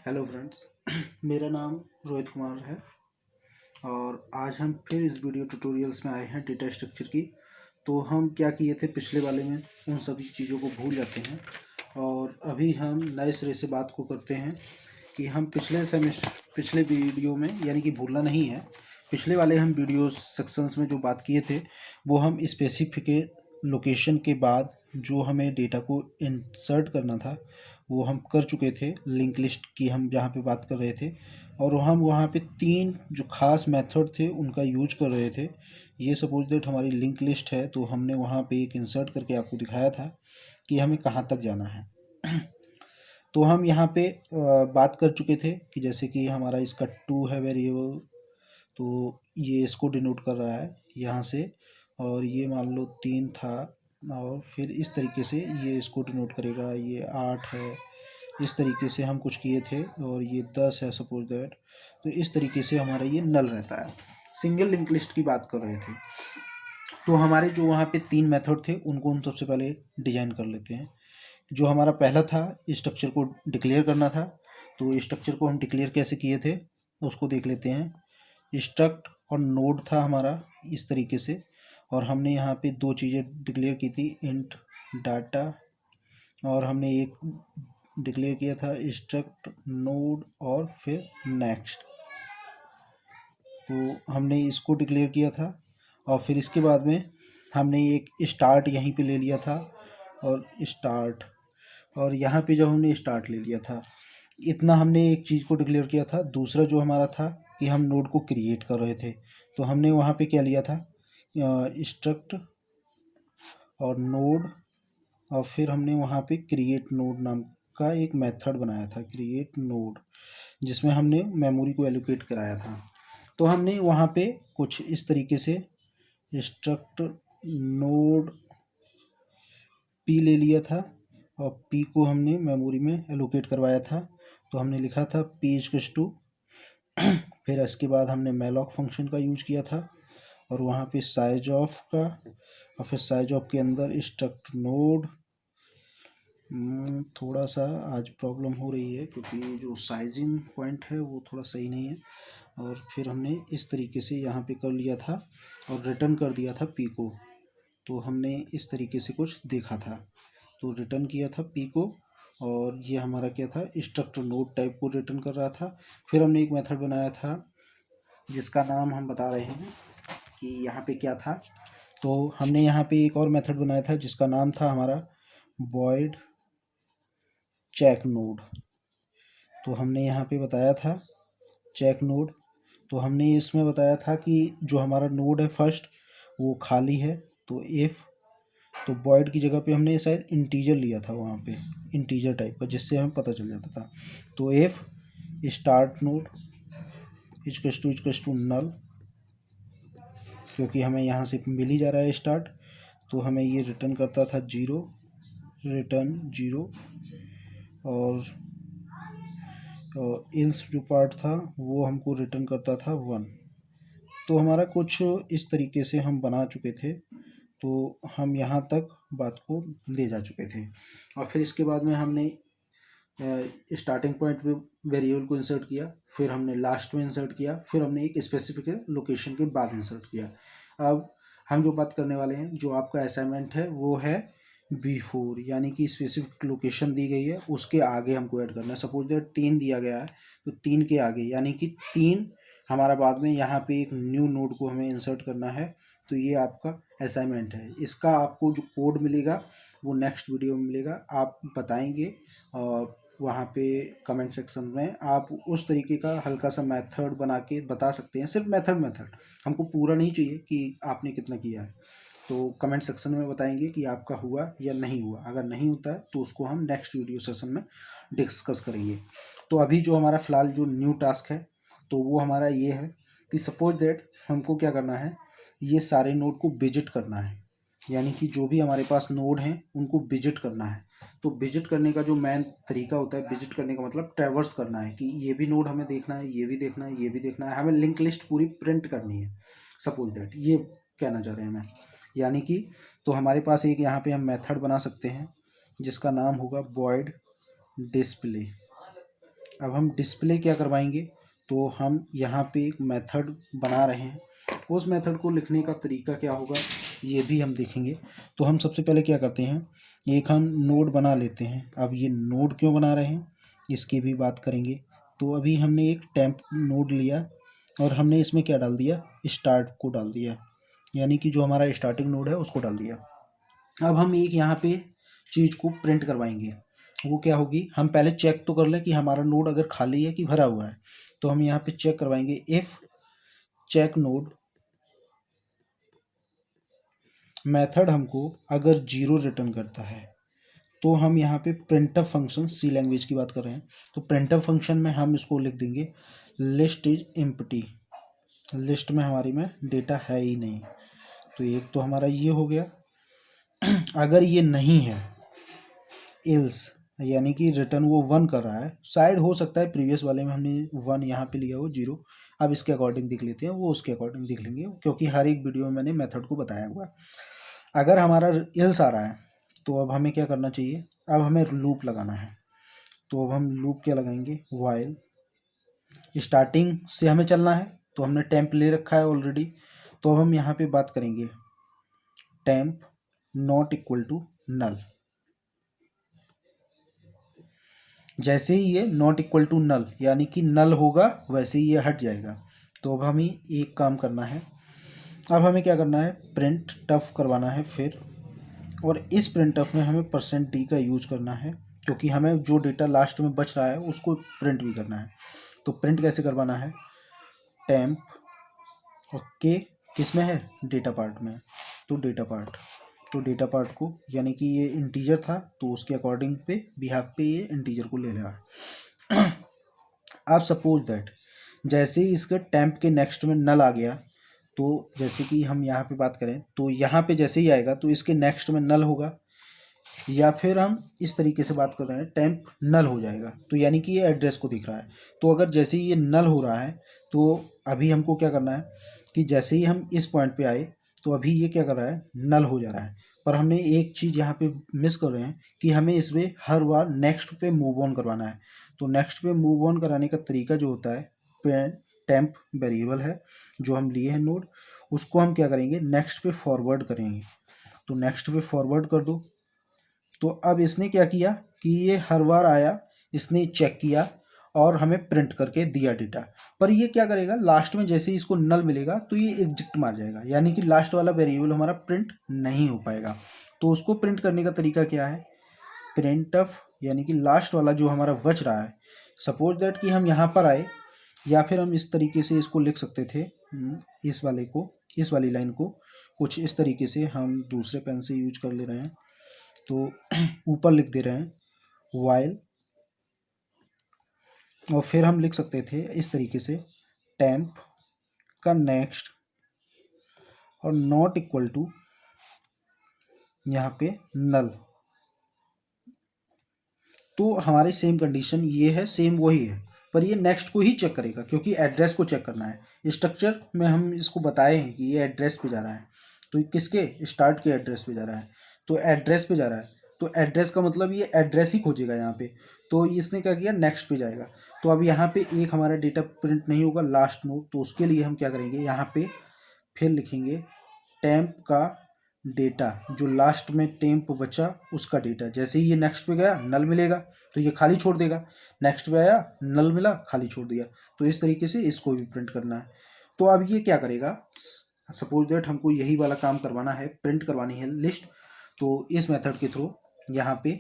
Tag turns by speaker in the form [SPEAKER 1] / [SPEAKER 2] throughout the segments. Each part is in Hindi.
[SPEAKER 1] Hello friends. मेरा नाम रोहित कुमार है और आज हम फिर इस वीडियो ट्यूटोरियल्स में आए हैं डेटा स्ट्रक्चर की। तो हम क्या किए थे पिछले वाले में, उन सभी चीज़ों को भूल जाते हैं और अभी हम नए सिरे से बात को करते हैं कि हम पिछले वीडियो में, यानी कि भूलना नहीं है, पिछले वाले हम वीडियो सेक्शंस में जो बात किए थे वो हम स्पेसिफिक लोकेशन के बाद जो हमें डेटा को इंसर्ट करना था वो हम कर चुके थे। लिंक लिस्ट की हम जहाँ पे बात कर रहे थे और हम वहाँ पे 3 जो खास मेथड थे उनका यूज कर रहे थे। ये सपोज दैट हमारी लिंक लिस्ट है, तो हमने वहाँ पे एक इंसर्ट करके आपको दिखाया था कि हमें कहाँ तक जाना है। तो हम यहाँ पे बात कर चुके थे कि जैसे कि हमारा इसका 2 है वेरिएबल, तो ये इसको डिनोट कर रहा है यहाँ से, और ये मान लो 3 था और फिर इस तरीके से ये इसको डिनोट करेगा। ये 8 है, इस तरीके से हम कुछ किए थे, और ये 10 है सपोज दैट। तो इस तरीके से हमारा ये नल रहता है। सिंगल लिंक लिस्ट की बात कर रहे थे। तो हमारे जो वहाँ पे 3 मेथड थे उनको हम सबसे पहले डिजाइन कर लेते हैं। जो हमारा पहला था, स्ट्रक्चर को डिक्लेयर करना था। तो स्ट्रक्चर को हम डिक्लेयर कैसे किए थे उसको देख लेते हैं। स्ट्रक्ट और नोड था हमारा इस तरीके से, और हमने यहाँ पे 2 चीज़ें डिक्लेयर की थी, इंट डाटा, और हमने एक डिक्लेयर किया था स्ट्रक्ट नोड और फिर नेक्स्ट। तो हमने इसको डिक्लेयर किया था और फिर इसके बाद में हमने एक स्टार्ट यहीं पे ले लिया था और स्टार्ट, और यहाँ पे जब हमने स्टार्ट ले लिया था, इतना हमने एक चीज़ को डिक्लेयर किया था। दूसरा जो हमारा था कि हम नोड को क्रिएट कर रहे थे, तो हमने वहाँ पे क्या लिया था, स्ट्रक्ट और नोड, और फिर हमने वहाँ पे क्रिएट नोड नाम का एक मेथड बनाया था, क्रिएट नोड, जिसमें हमने मेमोरी को एलोकेट कराया था। तो हमने वहाँ पे कुछ इस तरीके से स्ट्रक्ट नोड पी ले लिया था और पी को हमने मेमोरी में एलोकेट करवाया था। तो हमने लिखा था पी इक्वल्स टू, फिर इसके बाद हमने मेलॉक फंक्शन का यूज किया था और वहाँ पे साइज ऑफ का, और फिर साइज ऑफ के अंदर स्ट्रक्ट नोड। थोड़ा सा आज प्रॉब्लम हो रही है क्योंकि जो साइजिंग पॉइंट है वो थोड़ा सही नहीं है। और फिर हमने इस तरीके से यहाँ पे कर लिया था और रिटर्न कर दिया था पी को। तो हमने इस तरीके से कुछ देखा था, तो रिटर्न किया था पी को, और ये हमारा क्या था, स्ट्रक्ट नोड टाइप को रिटर्न कर रहा था। फिर हमने एक मेथड बनाया था जिसका नाम हम बता रहे हैं कि यहाँ पे क्या था। तो हमने यहाँ पे एक और मेथड बनाया था जिसका नाम था हमारा void चेक नोड। तो हमने यहाँ पे बताया था चेक नोड। तो हमने इसमें बताया था कि जो हमारा नोड है फर्स्ट वो खाली है, तो इफ़, तो void की जगह पे हमने शायद इंटीजर लिया था वहाँ पे, इंटीजर टाइप का, जिससे हमें पता चल जाता था। तो if start node equals to null, क्योंकि हमें यहाँ से मिल ही जा रहा है स्टार्ट, तो हमें ये रिटर्न करता था 0, रिटर्न 0, और इल्स जो पार्ट था वो हमको रिटर्न करता था 1। तो हमारा कुछ इस तरीके से हम बना चुके थे। तो हम यहाँ तक बात को ले जा चुके थे, और फिर इसके बाद में हमने स्टार्टिंग पॉइंट पे वेरिएबल को इंसर्ट किया, फिर हमने लास्ट में इंसर्ट किया, फिर हमने एक स्पेसिफिक लोकेशन के बाद इंसर्ट किया। अब हम जो बात करने वाले हैं, जो आपका असाइनमेंट है वो है बिफोर, यानी कि स्पेसिफिक लोकेशन दी गई है उसके आगे हमको ऐड करना है। सपोज दैट 3 दिया गया है, तो 3 के आगे, यानी कि 3 हमारा बाद में यहाँ पे एक न्यू नोड को हमें इंसर्ट करना है। तो ये आपका असाइनमेंट है। इसका आपको जो कोड मिलेगा वो नेक्स्ट वीडियो में मिलेगा, आप बताएंगे और वहाँ पे कमेंट सेक्शन में आप उस तरीके का हल्का सा मेथड बना के बता सकते हैं। सिर्फ मेथड हमको पूरा नहीं चाहिए कि आपने कितना किया है। तो कमेंट सेक्शन में बताएंगे कि आपका हुआ या नहीं हुआ। अगर नहीं होता है तो उसको हम नेक्स्ट वीडियो सेशन में डिस्कस करेंगे। तो अभी जो हमारा फ़िलहाल जो न्यू टास्क है तो वो हमारा ये है कि सपोज दैट हमको क्या करना है, ये सारे नोड को विजिट करना है, यानी कि जो भी हमारे पास नोड हैं उनको विजिट करना है। तो विजिट करने का जो मेन तरीका होता है, विजिट करने का मतलब ट्रैवर्स करना है कि ये भी नोड हमें देखना है, ये भी देखना है, ये भी देखना है, हमें लिंक लिस्ट पूरी प्रिंट करनी है। सपोज दैट ये कहना चाह रहे हैं मैं, यानी कि तो हमारे पास एक यहाँ पे हम मेथड बना सकते हैं जिसका नाम होगा void डिस्प्ले। अब हम डिस्प्ले क्या करवाएंगे, तो हम यहाँ पे एक मेथड बना रहे हैं, उस मेथड को लिखने का तरीका क्या होगा ये भी हम देखेंगे। तो हम सबसे पहले क्या करते हैं, एक हम नोड बना लेते हैं। अब ये नोड क्यों बना रहे हैं इसकी भी बात करेंगे। तो अभी हमने एक टेम्प नोड लिया और हमने इसमें क्या डाल दिया, स्टार्ट को डाल दिया, यानी कि जो हमारा स्टार्टिंग नोड है उसको डाल दिया। अब हम एक यहाँ पे चीज़ को प्रिंट करवाएंगे, वो क्या होगी, हम पहले चेक तो कर लें कि हमारा नोड अगर खाली है कि भरा हुआ है। तो हम यहाँ पे चेक करवाएंगे, इफ़ चेक नोड मेथड हमको अगर 0 रिटर्न करता है तो हम यहाँ पे प्रिंटफ फंक्शन, सी लैंग्वेज की बात कर रहे हैं, तो प्रिंटफ फंक्शन में हम इसको लिख देंगे लिस्ट इज एम्प्टी, लिस्ट में हमारी में डेटा है ही नहीं। तो एक तो हमारा ये हो गया। अगर ये नहीं है, इल्स यानी कि रिटर्न वो 1 कर रहा है, शायद हो सकता है प्रीवियस वाले में हमने 1 यहाँ पे लिया हो 0, अब इसके अकॉर्डिंग देख लेते हैं, वो उसके अकॉर्डिंग देख लेंगे क्योंकि हर एक वीडियो में मैंने मेथड को बताया हुआ है। अगर हमारा इल्स आ रहा है तो अब हमें क्या करना चाहिए, अब हमें लूप लगाना है। तो अब हम लूप क्या लगाएंगे, वाइल स्टार्टिंग से हमें चलना है, तो हमने टेम्प ले रखा है ऑलरेडी। तो अब हम यहाँ पे बात करेंगे temp not equal to null. जैसे ही ये नॉट इक्वल टू नल यानी कि नल होगा वैसे ही ये हट जाएगा। तो अब हमें एक काम करना है, अब हमें क्या करना है, प्रिंट टफ करवाना है फिर, और इस प्रिंट टफ में हमें %d का यूज करना है क्योंकि हमें जो डेटा लास्ट में बच रहा है उसको प्रिंट भी करना है। तो प्रिंट कैसे करवाना है, टेम्प ओके किस में है, डेटा पार्ट में, तो डेटा पार्ट, तो डेटा पार्ट को यानी कि ये इंटीजर था तो उसके अकॉर्डिंग पे बिहाफ पे ये इंटीजर को ले रहा है। आप सपोज दैट जैसे ही इसके टेम्प के नेक्स्ट में नल आ गया, तो जैसे कि हम यहाँ पे बात करें तो यहाँ पे जैसे ही आएगा तो इसके नेक्स्ट में नल होगा, या फिर हम इस तरीके से बात कर रहे हैं टेम्प नल हो जाएगा, तो यानी कि ये एड्रेस को दिख रहा है। तो अगर जैसे ही ये नल हो रहा है तो अभी हमको क्या करना है कि जैसे ही हम इस पॉइंट पे आए तो अभी ये क्या कर रहा है, नल हो जा रहा है। पर हमने एक चीज़ यहाँ पे मिस कर रहे हैं कि हमें इसमें हर बार नेक्स्ट पे मूव ऑन करवाना है। तो नेक्स्ट पे मूव ऑन कराने का तरीका जो होता है, टेम्प वेरिएबल है जो हम लिए हैं नोड, उसको हम क्या करेंगे, नेक्स्ट पे फॉरवर्ड करेंगे। तो नेक्स्ट पे फॉरवर्ड कर दो। तो अब इसने क्या किया कि ये हर बार आया, इसने चेक किया और हमें प्रिंट करके दिया डेटा। पर ये क्या करेगा, लास्ट में जैसे ही इसको नल मिलेगा तो ये एग्जिट मार जाएगा, यानी कि लास्ट वाला वेरिएबल हमारा प्रिंट नहीं हो पाएगा। तो उसको प्रिंट करने का तरीका क्या है, प्रिंट ऑफ, यानी कि लास्ट वाला जो हमारा बच रहा है, सपोज दैट कि हम यहाँ पर आए, या फिर हम इस तरीके से इसको लिख सकते थे, इस वाले को, इस वाली लाइन को कुछ इस तरीके से हम दूसरे पेन से यूज कर ले रहे हैं। तो ऊपर लिख दे रहे हैं वाइल, और फिर हम लिख सकते थे इस तरीके से टेम्प का नेक्स्ट और नॉट इक्वल टू यहाँ पे नल। तो हमारी सेम कंडीशन ये है, सेम वही है, पर ये नेक्स्ट को ही चेक करेगा क्योंकि एड्रेस को चेक करना है। स्ट्रक्चर में हम इसको बताए हैं कि ये एड्रेस पे जा रहा है, तो किसके, स्टार्ट के एड्रेस पे जा रहा है, तो एड्रेस पे जा रहा है, तो एड्रेस का मतलब ये एड्रेस ही खोजेगा यहाँ पे। तो इसने क्या किया, नेक्स्ट पे जाएगा। तो अब यहाँ पे एक हमारा डेटा प्रिंट नहीं होगा लास्ट नोड, तो उसके लिए हम क्या करेंगे, यहाँ पे फिर लिखेंगे टेम्प का डेटा, जो लास्ट में टेम्प बचा उसका डेटा। जैसे ही ये नेक्स्ट पे गया नल मिलेगा तो ये खाली छोड़ देगा, नेक्स्ट पे आया नल मिला खाली छोड़ दिया। तो इस तरीके से इसको भी प्रिंट करना है। तो अब ये क्या करेगा, सपोज दैट हमको यही वाला काम करवाना है, प्रिंट करवानी है लिस्ट, तो इस मेथड के थ्रू यहाँ पे,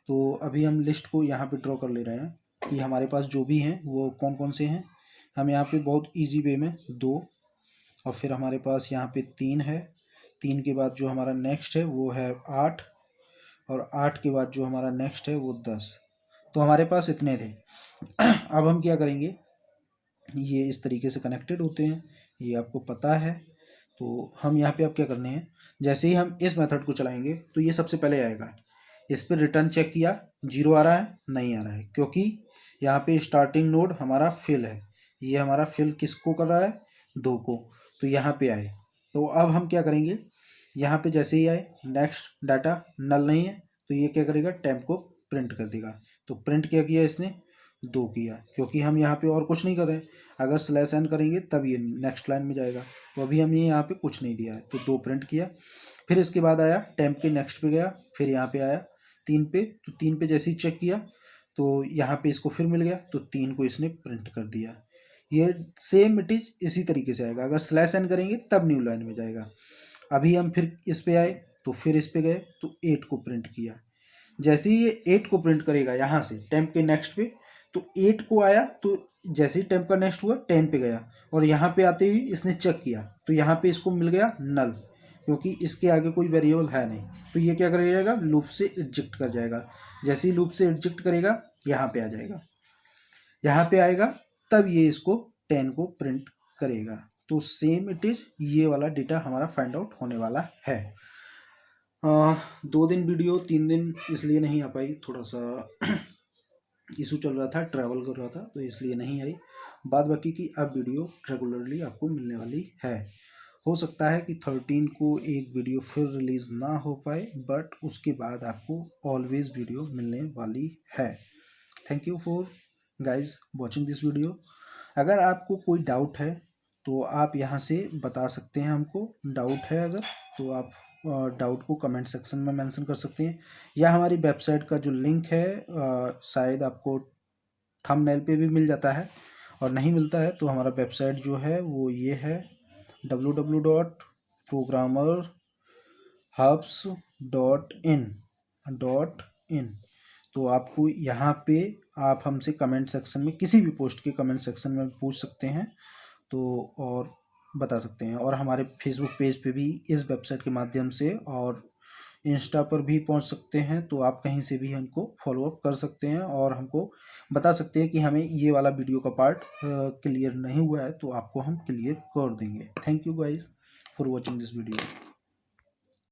[SPEAKER 1] तो अभी हम लिस्ट को यहाँ पे ड्रॉ कर ले रहे हैं कि हमारे पास जो भी हैं वो कौन कौन से हैं। हम यहाँ पे बहुत ईजी वे में 2, और फिर हमारे पास यहाँ पे 3 है, 3 के बाद जो हमारा नेक्स्ट है वो है 8, और 8 के बाद जो हमारा नेक्स्ट है वो 10। तो हमारे पास इतने थे। अब हम क्या करेंगे, ये इस तरीके से कनेक्टेड होते हैं, ये आपको पता है। तो हम यहाँ पे अब क्या करने हैं, जैसे ही हम इस मेथड को चलाएंगे तो ये सबसे पहले आएगा, इस पर रिटर्न चेक किया 0 आ रहा है, नहीं आ रहा है, क्योंकि यहाँ पे स्टार्टिंग नोड हमारा फिल है, ये हमारा फिल किसको कर रहा है, 2 को। तो यहाँ पे आए, तो अब हम क्या करेंगे, यहाँ पे जैसे ही आए नेक्स्ट डाटा नल नहीं है, तो ये क्या करेगा, टेम्प को प्रिंट कर देगा। तो प्रिंट क्या किया इसने, 2 किया, क्योंकि हम यहाँ पे और कुछ नहीं कर रहे हैं। अगर स्लैश एन करेंगे तब ये नेक्स्ट लाइन में जाएगा, तो अभी हमने यहाँ पे कुछ नहीं दिया है, तो 2 प्रिंट किया। फिर इसके बाद आया टेम्प के नेक्स्ट पे गया, फिर यहाँ पे आया 3 पे, तो 3 पे जैसे ही चेक किया तो यहाँ पे इसको फिर मिल गया, तो 3 को इसने प्रिंट कर दिया। ये सेम इट इज इसी तरीके से आएगा। अगर स्लैश एन करेंगे तब न्यू लाइन में जाएगा। अभी हम फिर इस पे आए, तो फिर इस पे गए, तो 8 को प्रिंट किया। जैसे ही ये 8 को प्रिंट करेगा यहाँ से टेम्प के नेक्स्ट पे, तो 8 को आया, तो जैसे ही टेम्प का नेक्स्ट हुआ 10 पे गया, और यहाँ पे आते ही इसने चेक किया, तो यहाँ पे इसको मिल गया नल, क्योंकि इसके आगे कोई वेरिएबल है नहीं। तो ये क्या कर जाएगा, लूप से इजेक्ट कर जाएगा। जैसे ही लूप से इजेक्ट करेगा यहाँ पे आ जाएगा, यहाँ पे आएगा, तब ये इसको 10 को प्रिंट करेगा। तो सेम इट इज ये वाला डेटा हमारा फाइंड आउट होने वाला है। 2 दिन वीडियो 3 दिन इसलिए नहीं आ पाई, थोड़ा सा इशू चल रहा था, ट्रैवल कर रहा था, तो इसलिए नहीं आई। बाद बाकी की अब वीडियो रेगुलरली आपको मिलने वाली है। हो सकता है कि 13 को एक वीडियो फिर रिलीज़ ना हो पाए, बट उसके बाद आपको ऑलवेज वीडियो मिलने वाली है। Thank you for guys watching this video. अगर आपको कोई डाउट है तो आप यहाँ से बता सकते हैं हमको। डाउट है अगर, तो आप डाउट को कमेंट सेक्शन में मेंशन कर सकते हैं, या हमारी वेबसाइट का जो लिंक है शायद आपको थंबनेल पे भी मिल जाता है, और नहीं मिलता है तो हमारा वेबसाइट जो है वो ये है www.programmerhubs.in। तो आपको यहाँ पे आप हमसे कमेंट सेक्शन में किसी भी पोस्ट के कमेंट सेक्शन में पूछ सकते हैं, तो और बता सकते हैं। और हमारे फेसबुक पेज पे भी इस वेबसाइट के माध्यम से, और इंस्टा पर भी पहुंच सकते हैं, तो आप कहीं से भी हमको फॉलो अप कर सकते हैं और हमको बता सकते हैं कि हमें ये वाला वीडियो का पार्ट क्लियर नहीं हुआ है, तो आपको हम क्लियर कर देंगे। Thank you guys for watching this video.